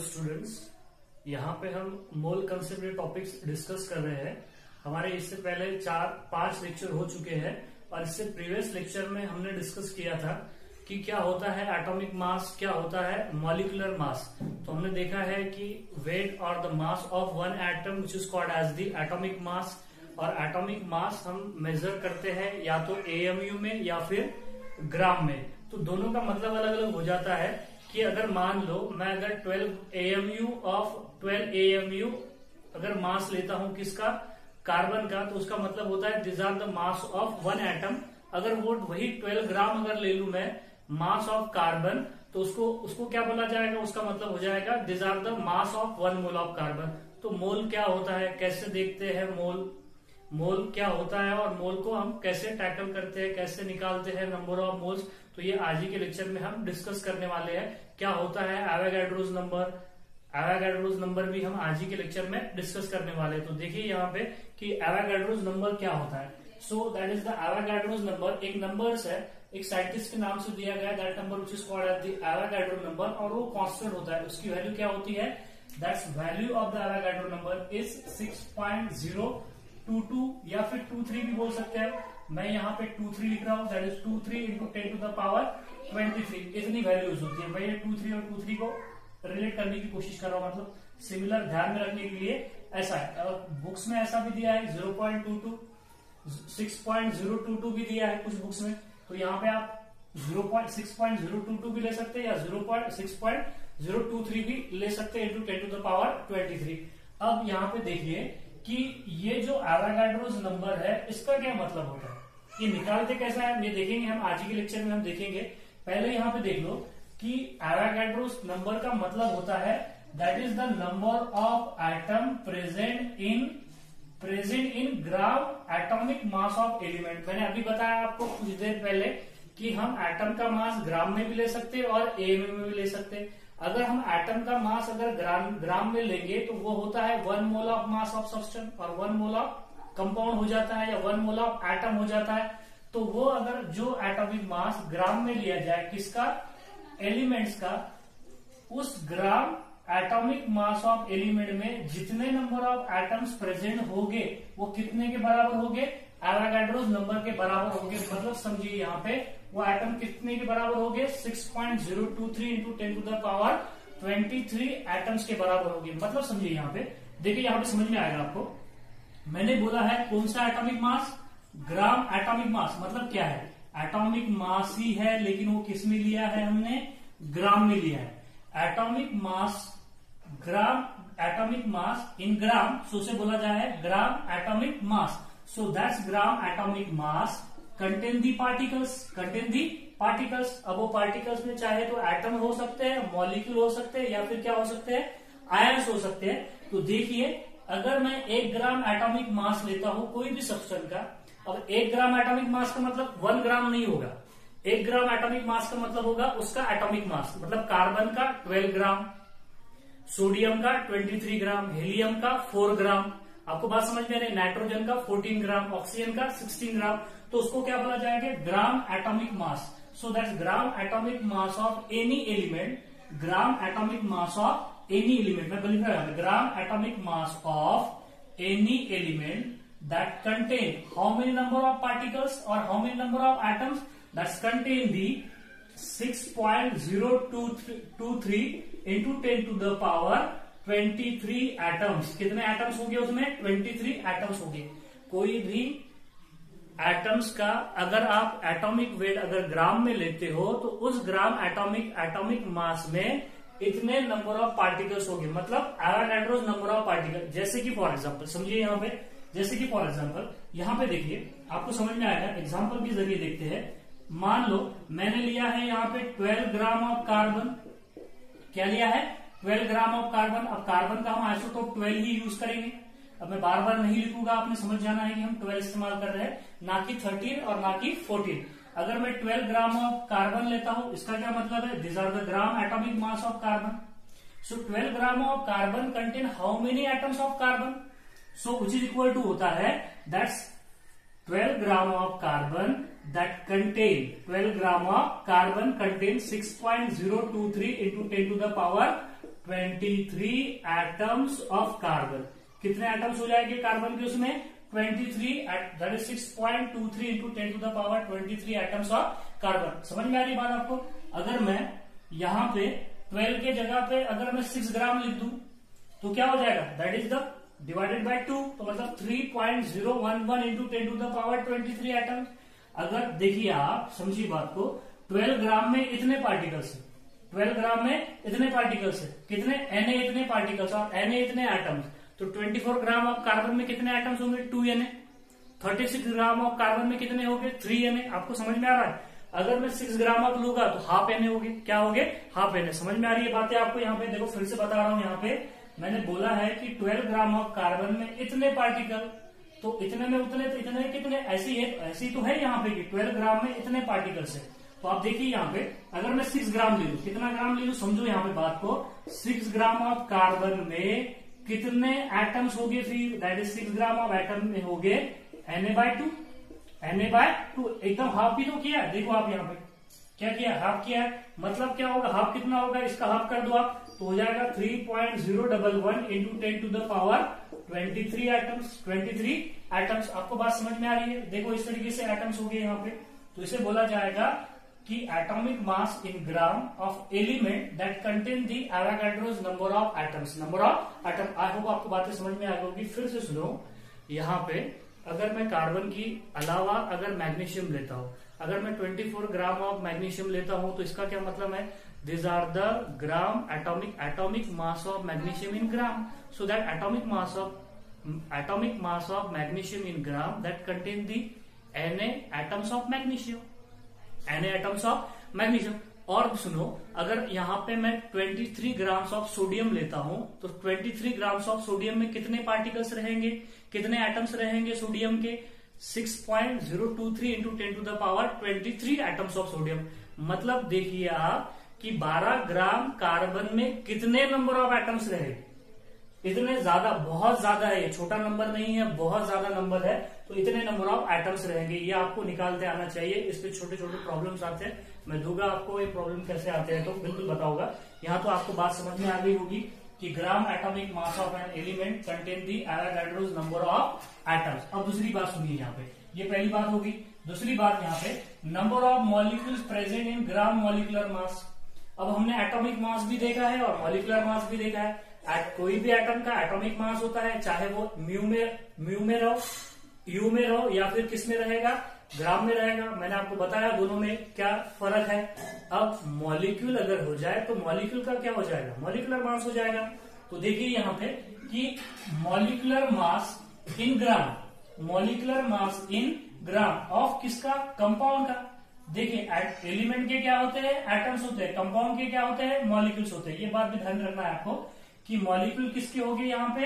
Students, यहाँ पे हम मोल कंसेप्ट के टॉपिक्स डिस्कस कर रहे हैं। हमारे इससे पहले 4-5 लेक्चर हो चुके हैं और इससे प्रीवियस लेक्चर में हमने डिस्कस किया था कि क्या होता है एटॉमिक मास, क्या होता है मॉलिक्यूलर मास। तो हमने देखा है कि वेट और the mass of one atom which is called as the atomic mass. और एटॉमिक मास हम मेजर करते हैं या तो एएमयू में या फिर ग्राम में। तो दोनों का मतलब अलग अलग हो जाता है कि अगर मान लो मैं अगर 12 AMU अगर मास लेता हूं किसका, कार्बन का, तो उसका मतलब होता है this are the mass of one atom. अगर वो वही 12 ग्राम अगर ले लू मैं मास ऑफ कार्बन, तो उसको क्या बोला जाएगा, उसका मतलब हो जाएगा this are the mass of 1 mole of carbon. तो मोल क्या होता है, कैसे देखते हैं मोल क्या होता है और मोल को हम कैसे टैकल करते हैं, कैसे निकालते हैं नंबर ऑफ मोल्स। तो ये आज ही के लेक्चर में हम डिस्कस करने वाले हैं। क्या होता है एवोगाड्रोस नंबर भी हम आज ही के लेक्चर में डिस्कस करने वाले हैं। तो देखिए यहाँ पे कि एवोगाड्रोस नंबर क्या होता है। So that is the Avogadro's number. एक नंबर्स है, एक साइंटिस्ट के नाम से दिया गया that number which is called as the Avogadro number, और वो कांस्टेंट होता है। उसकी वैल्यू क्या होती है, that's value of the Avogadro number is 6.022 या फिर 23 भी बोल सकते हैं। मैं यहाँ पे 23 लिख रहा हूँ, that is 23 into 10 to the power 23। इतनी वैल्यूज होती है। मैं ये 23 और 23 को रिलेट करने की कोशिश कर रहा हूँ, मतलब सिमिलर ध्यान में रखने के लिए ऐसा है। और बुक्स में ऐसा भी दिया है 0.22, 6.022 भी दिया है कुछ बुक्स में। तो यहाँ पे आप 6.022 भी ले सकते हैं या 6.023 भी ले सकते हैं इंटू 10 टू द पावर 23। अब यहाँ पे देखिए कि ये जो एवोगाड्रोस नंबर है इसका क्या मतलब होता है, ये निकालते कैसा है, ये देखेंगे हम आज के लेक्चर में। हम देखेंगे पहले यहाँ पे देख लो कि एवोगाड्रोस नंबर का मतलब होता है that is the number of atom present in gram atomic mass of element. मैंने अभी बताया आपको कुछ देर पहले कि हम एटम का मास ग्राम में भी ले सकते हैं और एएमयू में भी ले सकते हैं। अगर हम एटम का मास अगर ग्राम में लेंगे तो वो होता है 1 mole of mass of substance, और 1 मोल ऑफ कंपाउंड हो जाता है या 1 मोल ऑफ एटम हो जाता है। तो वो अगर जो एटॉमिक मास ग्राम में लिया जाए किसका, एलिमेंट्स का, उस ग्राम एटॉमिक मास ऑफ एलिमेंट में जितने नंबर ऑफ एटम्स प्रेजेंट होंगे वो कितने के बराबर होंगे, एवोगाड्रोस नंबर के बराबर होंगे। मतलब समझिए यहाँ पे वो एटम कितने के बराबर होंगे, 6.023 into 10 to the power 23 atoms के बराबर होंगे। मतलब समझिए यहाँ पे, देखिए यहाँ पे समझ में आएगा आपको। मैंने बोला है कौन सा एटॉमिक मास, ग्राम एटॉमिक मास। मतलब क्या है, एटॉमिक मास ही है लेकिन वो किस में लिया है, हमने ग्राम में लिया है। एटॉमिक मास इन ग्राम, सो से बोला जाए ग्राम atomic mass. So that's gram atomic mass contain the particles. अब वो पार्टिकल्स में चाहे तो एटम हो सकते हैं, मॉलिक्यूल हो सकते हैं या फिर क्या हो सकते हैं, आयन्स हो सकते हैं। तो देखिए अगर मैं 1 ग्राम एटॉमिक मास लेता हूं कोई भी सब्सटेंस का, अब 1 ग्राम एटॉमिक मास का मतलब 1 ग्राम नहीं होगा। 1 ग्राम एटॉमिक मास का मतलब होगा उसका एटॉमिक मास, मतलब कार्बन का 12 ग्राम, सोडियम का 23 ग्राम, हीलियम का 4 ग्राम। आपको बात समझ में आ रही है, नाइट्रोजन का 14 ग्राम, ऑक्सीजन का 16 ग्राम। तो उसको क्या बोला जाएगा, gram atomic mass. So that's gram atomic mass of any element, gram atomic mass of any element. मैं लिख रहा हूं gram atomic mass of any element that contain how many number of particles और how many number of atoms, that's contain the 6.023 into 10 to the power 23 atoms. कितने atoms होंगे उसमें, 23 atoms होंगे। कोई भी एटम्स का अगर आप एटॉमिक वेट अगर ग्राम में लेते हो तो उस ग्राम एटॉमिक मास में इतने नंबर ऑफ पार्टिकल्स होंगे, मतलब एवोगाड्रोस नंबर ऑफ पार्टिकल। जैसे कि फॉर एग्जांपल समझिए यहाँ पे, जैसे कि फॉर एग्जांपल यहाँ पे देखिए आपको समझ में आएगा, एग्जांपल के जरिए देखते हैं। मान लो मैंने लिया है यहाँ पे 12 ग्राम ऑफ कार्बन। क्या लिया है, 12 ग्राम ऑफ कार्बन। अब कार्बन का हम आइसोटोप 12 ही यूज करेंगे। अब मैं बार बार नहीं लिखूंगा, आपने समझ जाना है कि हम 12 इस्तेमाल कर रहे हैं, ना कि 13 और ना कि 14। अगर मैं 12 ग्राम ऑफ कार्बन लेता हूं, इसका क्या मतलब है, this are the gram atomic mass of carbon. So 12 gram of carbon contain how many atoms of carbon, so which is equal to होता है that's 12 gram of carbon that contain 12 gram of carbon contains 6.023 into 10 to the power 23 atoms of carbon. कितने atoms हो जाएंगे carbon के उसमें? 23, that is 6.23 into 10 to the power 23 atoms of carbon. समझ में आ रही बात आपको? अगर मैं यहाँ पे 12 के जगह पे अगर मैं 6 ग्राम लिख दूं तो क्या हो जाएगा? That is the divided by 2, तो मतलब 3.011 into 10 to the power 23 atoms. अगर देखिए आप समझिए बात को, 12 ग्राम में इतने पार्टिकल्स है, 12 ग्राम में इतने पार्टिकल्स है, कितने? Na इतने पार्टिकल्स और Na इतने एटम्स, तो 24 ग्राम ऑफ कार्बन में कितने एटम्स होंगे? 2 Na। 36 ग्राम ऑफ कार्बन में कितने होंगे? 3 Na। आपको समझ में आ रहा है? अगर मैं 6 ग्राम ऑफ लूंगा तो हाफ Na होगे। क्या होगे? Half Na। समझ में आ रही है बातें आपको? यहाँ पे देखो फिर से बता रहा हूं, यहाँ पे मैंने बोला है कि 12 ग्राम ऑफ कार्बन में इतने पार्टिकल, तो इतने में उतने, तो इतने कितने? ऐसी तो है यहाँ पे कि 12 ग्राम में इतने पार्टिकल्स है। तो आप देखिए यहाँ पे अगर मैं 6 ग्राम ले लू, कितना ग्राम ले लू समझो यहाँ पे बात को, 6 ग्राम ऑफ कार्बन में कितने एटम्स हो गए? फिर that is 6 gram of atom में हो गए Na/2। Na/2 एकदम हाफ भी तो किया। देखो आप यहाँ पे क्या किया? हाफ किया है। मतलब क्या होगा? हाफ कितना होगा? इसका हाफ कर दो आप तो हो जाएगा 3.011 into 10 to the power 23 atoms. 23 atoms. आपको बात समझ में आ रही है? देखो इस तरीके से एटम्स हो गए यहाँ पे, तो इसे बोला जाएगा कि atomic mass in gram of element that contain the Avogadro's number of atoms. Number of atom. I hope आपको बातें समझ में आ गई होगी। फिर से सुनो, यहाँ पे अगर मैं कार्बन की अलावा अगर मैग्नीशियम लेता हूं, अगर मैं 24 ग्राम ऑफ मैग्नीशियम लेता हूं तो इसका क्या मतलब है? This are the gram atomic mass of magnesium in gram. So that atomic mass of magnesium in gram that contain the Na atoms of magnesium. Na atoms of magnesium. और सुनो, अगर यहाँ पे मैं 23 ग्राम्स ऑफ सोडियम लेता हूं तो 23 grams of sodium में कितने पार्टिकल्स रहेंगे? कितने एटम्स रहेंगे सोडियम के? 6.023 into 10 to the power 23 atoms of sodium. मतलब देखिए आप कि 12 ग्राम कार्बन में कितने नंबर ऑफ एटम्स रहेंगे? इतने ज्यादा, बहुत ज्यादा है, ये छोटा नंबर नहीं है, बहुत ज्यादा नंबर है। तो इतने नंबर ऑफ एटम्स रहेंगे, ये आपको निकालते आना चाहिए। इस पे छोटे छोटे प्रॉब्लम्स आते हैं, मैं दूंगा आपको ये प्रॉब्लम कैसे आते हैं तो बिल्कुल बताऊंगा। यहाँ तो आपको बात समझ में आ गई होगी कि ग्राम atomic mass of an element contain the Avogadro's number of atoms. अब दूसरी बात सुनिए यहाँ पे, ये पहली बात होगी। दूसरी बात यहाँ पे number of molecules present in gram molecular मास। अब हमने एटॉमिक मास भी देखा है और मॉलिक्यूलर मास भी देखा है। कोई भी एटम का एटॉमिक मास होता है, चाहे वो म्यू में रहो, यू में रहो या फिर किस में रहेगा? ग्राम में रहेगा। मैंने आपको बताया दोनों में क्या फर्क है। अब मॉलिक्यूल अगर हो जाए तो मॉलिक्यूल का क्या हो जाएगा? मॉलिक्यूलर मास हो जाएगा। तो देखिए यहाँ पे कि molecular mass in gram, molecular mass in gram of किसका? कंपाउंड का। देखिए एलिमेंट के क्या होते हैं? एटम्स होते हैं। कंपाउंड के क्या होते हैं? मॉलिक्यूल्स होते हैं। ये बात भी ध्यान रखना है आपको कि मॉलिक्यूल किसके होंगे? यहाँ पे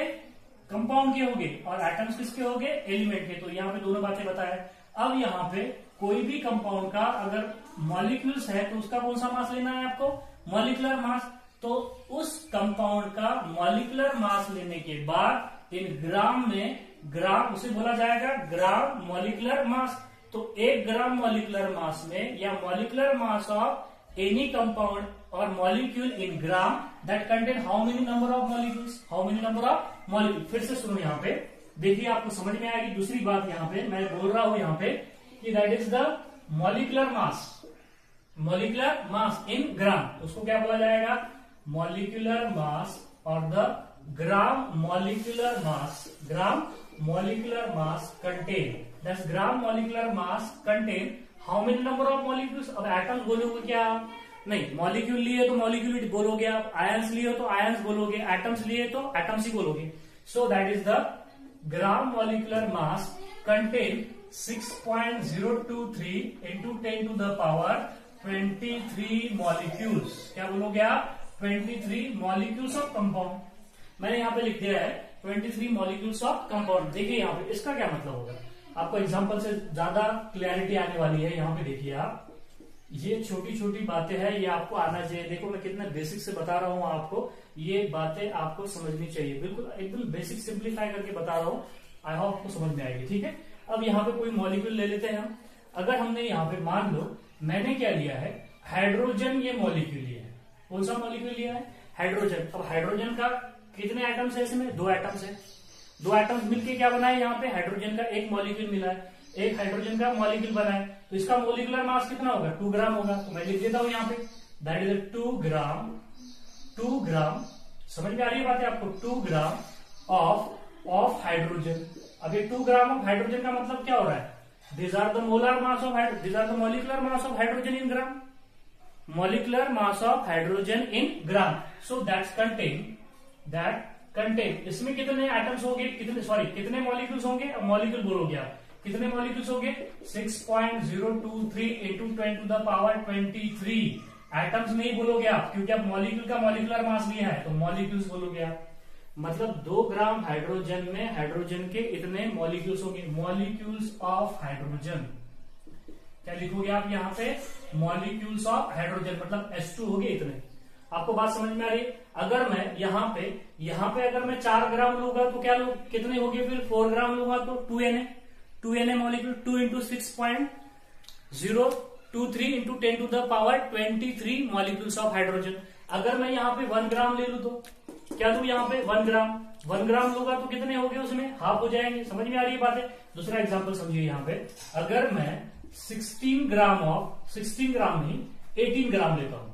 कंपाउंड के होंगे और एटम्स किसके होंगे? एलिमेंट के। तो यहाँ पे दोनों बातें बताया। अब यहाँ पे कोई भी कंपाउंड का अगर मॉलिक्यूल्स है तो उसका कौन सा मास लेना है आपको? Molecular mass. तो उस कंपाउंड का मॉलिक्यूलर मास लेने के बाद इन ग्राम में, ग्राम उसे बोला जाएगा ग्राम मॉलिक्यूलर मास। तो 1 ग्राम मॉलिक्यूलर मास में या molecular mass of any compound और molecule in gram that contain how many number of molecules? How many number of molecule? फिर से सुनो यहाँ पे, देखिए आपको समझ में आएगी। दूसरी बात यहाँ पे मैं बोल रहा हूं यहाँ पे कि that is the molecular mass, molecular mass in gram. उसको क्या बोला जाएगा? मॉलिक्यूलर मास और the gram molecular mass, gram molecular mass contain, that's gram molecular mass contain how many number of molecules? अब एटम्स बोलोगे क्या? नहीं, मॉलिक्यूल लिए तो मॉलिक्यूल बोलोगे आप, आयंस लिए तो आयंस बोलोगे, एटम्स लिए तो एटम्स ही बोलोगे। So that is the gram molecular mass contain 6.023 into 10 to the power 23 molecules. क्या बोलोगे आप? 23 मॉलिक्यूल्स ऑफ कंपाउंड। मैंने यहाँ पे लिख दिया है 23 मॉलिक्यूल्स ऑफ कंपाउंड। देखिए यहाँ पे इसका क्या मतलब होगा, आपको एग्जांपल से ज्यादा क्लैरिटी आने वाली है। यहाँ पे देखिए आप, ये छोटी छोटी बातें हैं, ये आपको आना चाहिए। देखो मैं कितना बेसिक से बता रहा हूँ आपको, ये बातें आपको समझनी चाहिए। बिल्कुल एकदम बेसिक सिंप्लीफाई करके बता रहा हूँ, आई होप आपको समझ में आएगी। ठीक है, अब यहाँ पे कोई मॉलिक्यूल ले लेते हैं हम। अगर हमने यहाँ पे मान लो मैंने क्या लिया है? हाइड्रोजन ये मॉलिक्यूल लिया है। कौन सा मॉलिक्यूल लिया है? हाइड्रोजन। अब हाइड्रोजन का कितने एटम्स है इसमें? 2 एटम्स है। 2 एटम्स मिलके क्या बना है? यहाँ पे हाइड्रोजन का एक मॉलिक्यूल मिला है, एक हाइड्रोजन का मॉलिक्यूल बना है। तो इसका मोलिकुलर मास कितना होगा? 2 ग्राम होगा। तो मैं लिख देता हूं यहाँ पे दैट इज 2 ग्राम। समझ में आ रही है बात है आपको? 2 ग्राम ऑफ हाइड्रोजन। अब ये 2 ग्राम ऑफ हाइड्रोजन का मतलब क्या हो रहा है? This are the molar mass of hydrogen, this are the molecular mass of hydrogen in gram, molecular mass of hydrogen in gram. So that contain इसमें कितने एटम्स होंगे? कितने मॉलिक्यूल्स होंगे? अब मॉलिक्यूल बोलोगे आप, कितने मॉलिक्यूल्स होंगे? 6.023 into 10 to the power 23। Atoms नहीं बोलोगे आप, क्योंकि आप मॉलिक्यूल का मॉलिकुलर मास लिया है, तो मॉलिक्यूल्स बोलोगे आप। मतलब 2 ग्राम हाइड्रोजन में हाइड्रोजन के इतने मॉलिक्यूल्स होंगे, मॉलिक्यूल्स ऑफ हाइड्रोजन। क्या लिखोगे आप यहाँ पे? मॉलिक्यूल्स ऑफ हाइड्रोजन, मतलब H2 होंगे इतने। आपको बात समझ में आ रही है? अगर मैं यहाँ पे अगर मैं 4 ग्राम लूंगा तो क्या कितने होंगे? फिर 4 ग्राम लूंगा तो 2Na molecule, 2 into 6.023 into 10 to the power 23 molecules of hydrogen. अगर मैं यहाँ पे 1 ग्राम ले लू तो क्या लू? यहाँ पे 1 ग्राम लूंगा तो कितने हो गए? उसमें हाफ हो जाएंगे। समझ में आ रही है बात है? दूसरा एग्जाम्पल समझिए यहाँ पे, अगर मैं 16 ग्राम नहीं 18 ग्राम लेता हूं,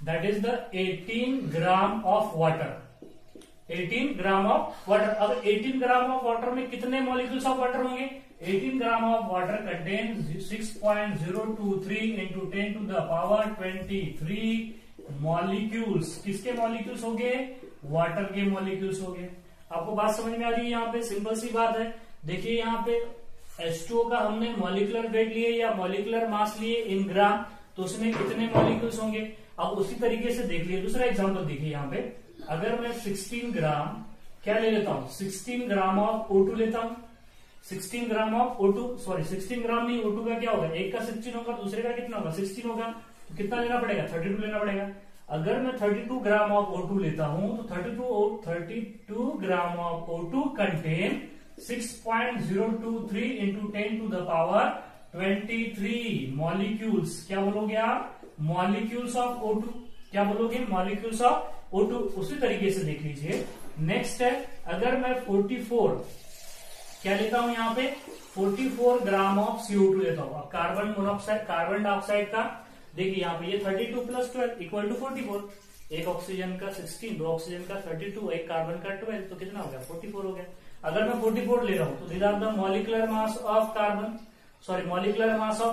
that is the 18 gram of water. 18 gram of water. अब 18 ग्राम ऑफ वाटर में कितने मॉलिक्यूल्स ऑफ वाटर होंगे? 18 gram of water contain 6.023 into 10 to the power 23 molecules. किसके मॉलिक्यूल्स हो गए? वाटर के मॉलिक्यूल्स हो गए। आपको बात समझ में आ रही है? यहाँ पे सिंपल सी बात है। देखिए यहाँ पे H2O का हमने मॉलिकुलर वेट लिए या मॉलिकुलर मास लिए इन ग्राम, तो उसमें कितने मॉलिक्यूल्स होंगे? अब उसी तरीके से देख लिए, दूसरा एग्जांपल देखिए यहाँ पे, अगर मैं 16 ग्राम क्या ले लेता हूं? 16 ग्राम ऑफ O2 लेता हूं। 16 ग्राम ऑफ O2, सॉरी 16 ग्राम नहीं, O2 का क्या होगा? एक का 16 होगा, दूसरे का कितना होगा? 16 होगा। तो कितना लेना पड़ेगा? 32 लेना पड़ेगा। अगर मैं 32 ग्राम ऑफ O2 लेता हूं तो 32 gram of O2 contain 6.023 into 10 to the power 23 molecules. क्या बोलोगे आप? Molecules of O2। क्या बोलोगे? Molecules of O2। उसी तरीके से देख लीजिए। नेक्स्ट है, अगर मैं 44 क्या लेता हूं यहाँ पे? 44 ग्राम ऑफ CO2 लेता हूं। अब कार्बन मोनोऑक्साइड, कार्बन डाइऑक्साइड का देखिए यहाँ पे ये 32 प्लस 12 इक्वल टू 44। एक ऑक्सीजन का 16, 2 ऑक्सीजन का 32, एक कार्बन का 12, तो कितना हो गया? 44 हो गया। अगर मैं 44 ले रहा हूं तो these are the molecular mass of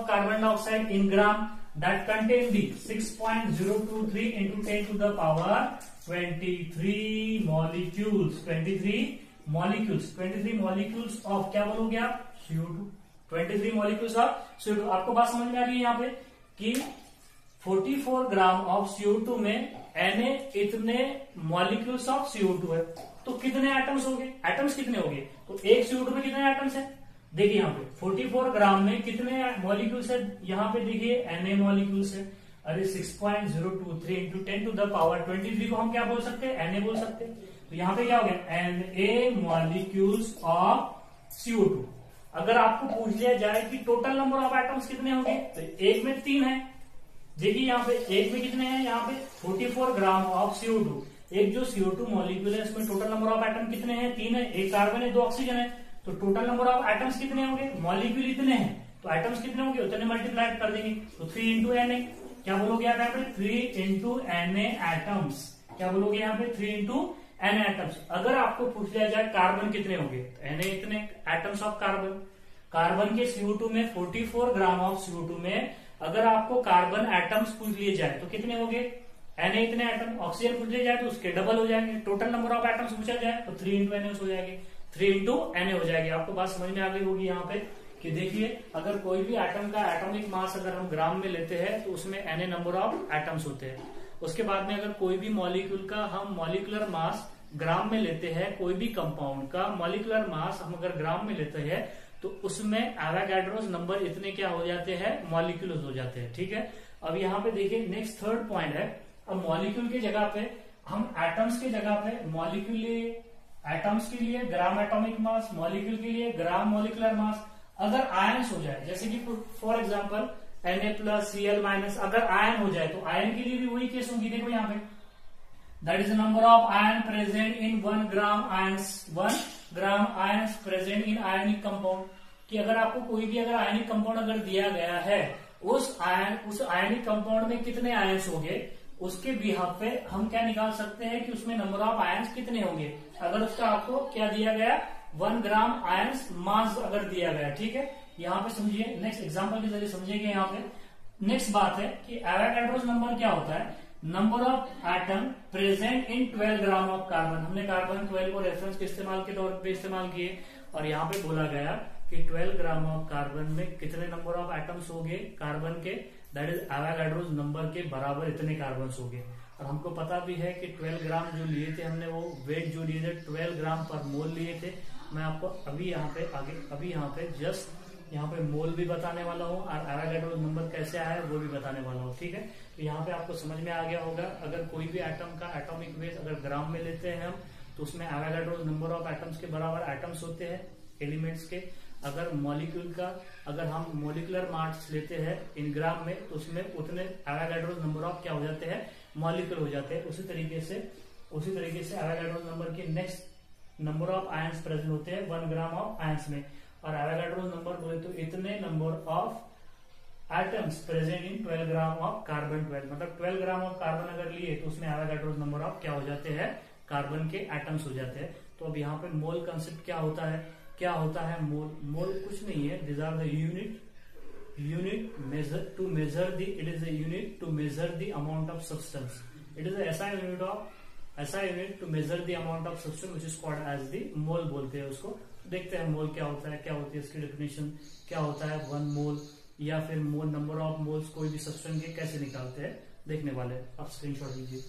carbon dioxide in gram that contain the 6.023 into 10 to the power 23 molecules। 23 molecules of क्या बोलोगे आप? CO2। 23 molecules of CO2। आपको बात समझ में आ रही है यहाँ पे कि 44 ग्राम ऑफ CO2 में Na इतने मॉलिक्यूल्स ऑफ CO2 है, तो कितने एटम्स हो गए? एटम्स कितने हो गए? तो एक CO2 में कितने एटम्स है? देखिए यहाँ पे 44 ग्राम में कितने मॉलिक्यूल्स है? यहाँ पे देखिए Na मॉलिक्यूल्स है। अरे 6.023 इंटू 10 टू द पावर 23 को हम क्या बोल सकते हैं? Na बोल सकते हैं। तो यहाँ पे क्या हो गया? Na molecules of CO2। अगर आपको पूछ लिया जाए कि टोटल नंबर ऑफ एटम्स कितने होंगे, तो एक में 3 है। देखिए यहाँ पे एक में कितने हैं? यहाँ पे 44 ग्राम ऑफ CO2। एक जो CO2 मॉलिक्यूल है इसमें टोटल नंबर ऑफ एटम कितने हैं? 3 है। एक कार्बन है, 2 ऑक्सीजन है, तो टोटल नंबर ऑफ एटम्स कितने होंगे? मॉलिक्यूल इतने हैं, तो एटम्स कितने होंगे? उतने मल्टीप्लाई कर देंगे, तो 3 इंटू Na। क्या बोलोगे आप यहाँ पे? 3 इंटू Na एटम्स। क्या बोलोगे यहाँ पे? 3 इंटू Na एटम्स। अगर आपको पूछ लिया जाए कार्बन कितने होंगे, तो Na इतने एटम्स ऑफ कार्बन के CO2 में 44 ग्राम ऑफ CO2 में अगर आपको कार्बन एटम्स पूछ लिए जाए तो कितने होंगे? Na इतने एटम। ऑक्सीजन पूछ लिया जाए तो उसके डबल हो जाएंगे। टोटल नंबर ऑफ एटम्स पूछा जाए तो 3 इंटू Na हो जाएंगे, 3 इंटू Na हो जाएगी। आपको बात समझ में आ गई होगी यहाँ पे कि देखिए अगर कोई भी एटम का एटॉमिक मास अगर हम ग्राम में लेते हैं तो उसमें Na नंबर ऑफ एटम्स होते हैं। उसके बाद में अगर कोई भी मॉलिक्यूल का हम मॉलिकुलर मास ग्राम में लेते हैं, कोई भी कंपाउंड का मॉलिकुलर मास हम अगर ग्राम में लेते हैं तो उसमें एवोगाड्रोस नंबर इतने क्या हो जाते हैं? मॉलिक्यूल्स हो जाते हैं। ठीक है। अब यहाँ पे देखिए नेक्स्ट थर्ड पॉइंट है, अब मॉलिक्यूल की जगह पे हम एटम्स की जगह पे मॉलिक्यूल लिए, एटम्स के लिए ग्राम एटॉमिक मास, मॉलिक्यूल के लिए ग्राम मॉलिकुलर मास। अगर आयन्स हो जाए, जैसे कि for example Na plus Cl minus, अगर आयन हो जाए तो आयन के लिए भी वही केस होगी। देखो यहाँ पे that is number of ion present in 1 gram ions present in ionic compound. कि अगर आपको कोई भी अगर आयनिक कंपाउंड अगर दिया गया है, उस आयनिक कंपाउंड में कितने आयंस होंगे, उसके बिहाफ पे हम क्या निकाल सकते हैं कि उसमें नंबर ऑफ आयंस कितने होंगे। अगर उसका आपको क्या दिया गया, 1 ग्राम आयंस मास अगर दिया गया, ठीक है। यहाँ पे समझिए, नेक्स्ट एग्जांपल के जरिए समझेंगे। यहाँ पे नेक्स्ट बात है कि एवोगाड्रोस नंबर क्या होता है, number of atom present in 12 gram of carbon. हमने कार्बन 12 को रेफरेंस के इस्तेमाल के तौर पे इस्तेमाल किए, और यहाँ पे बोला गया कि 12 ग्राम ऑफ कार्बन में कितने नंबर ऑफ एटम्स होंगे कार्बन के, दैट इज एवोगाड्रोस नंबर के बराबर इतने कार्बन होंगे। और हमको पता भी है कि 12 ग्राम जो लिए थे हमने, वो वेट जो लिए थे 12 ग्राम पर मोल लिए थे। मैं आपको अभी यहाँ पे जस्ट यहाँ पे मोल भी बताने वाला हूँ, और एवोगाड्रोस नंबर कैसे आया है वो भी बताने वाला हूँ, ठीक है। तो यहाँ पे आपको समझ में आ गया होगा, अगर कोई भी एटम का एटॉमिक वेट अगर ग्राम में लेते हैं हम, तो उसमें एवोगाड्रोस नंबर ऑफ एटम्स के बराबर एटम्स होते हैं एलिमेंट्स के। अगर मॉलिक्यूल का अगर हम मोलिकुलर मास लेते हैं इन ग्राम में, तो उसमें उतने एवोगाड्रोस नंबर ऑफ क्या हो जाते हैं, मॉलिक्यूल हो जाते हैं। उसी तरीके से एवोगाड्रोस नंबर के next number of ions present होते हैं 1 ग्राम ऑफ आयंस में। और एवोगाड्रोस नंबर बोले तो इतने number of atoms present in 12 gram of carbon 12, मतलब 12 ग्राम ऑफ कार्बन अगर लिए तो उसमें एवोगाड्रोस नंबर ऑफ क्या हो जाते हैं, कार्बन के एटम्स हो जाते हैं। तो अब यहाँ पे मोल कंसेप्ट क्या होता है, मोल कुछ नहीं है, this are the unit measure to measure the, it is the unit to measure the amount of substance, it is ऐसा unit to measure the amount of substance which is called as the mole बोलते हैं उसको। देखते हैं मोल क्या होता है, क्या होती है इसकी डेफिनेशन, क्या होता है 1 मोल, या फिर मोल नंबर ऑफ मोल्स कोई भी सब्सटेंस के कैसे निकालते हैं देखने वाले। आप स्क्रीनशॉट लीजिए।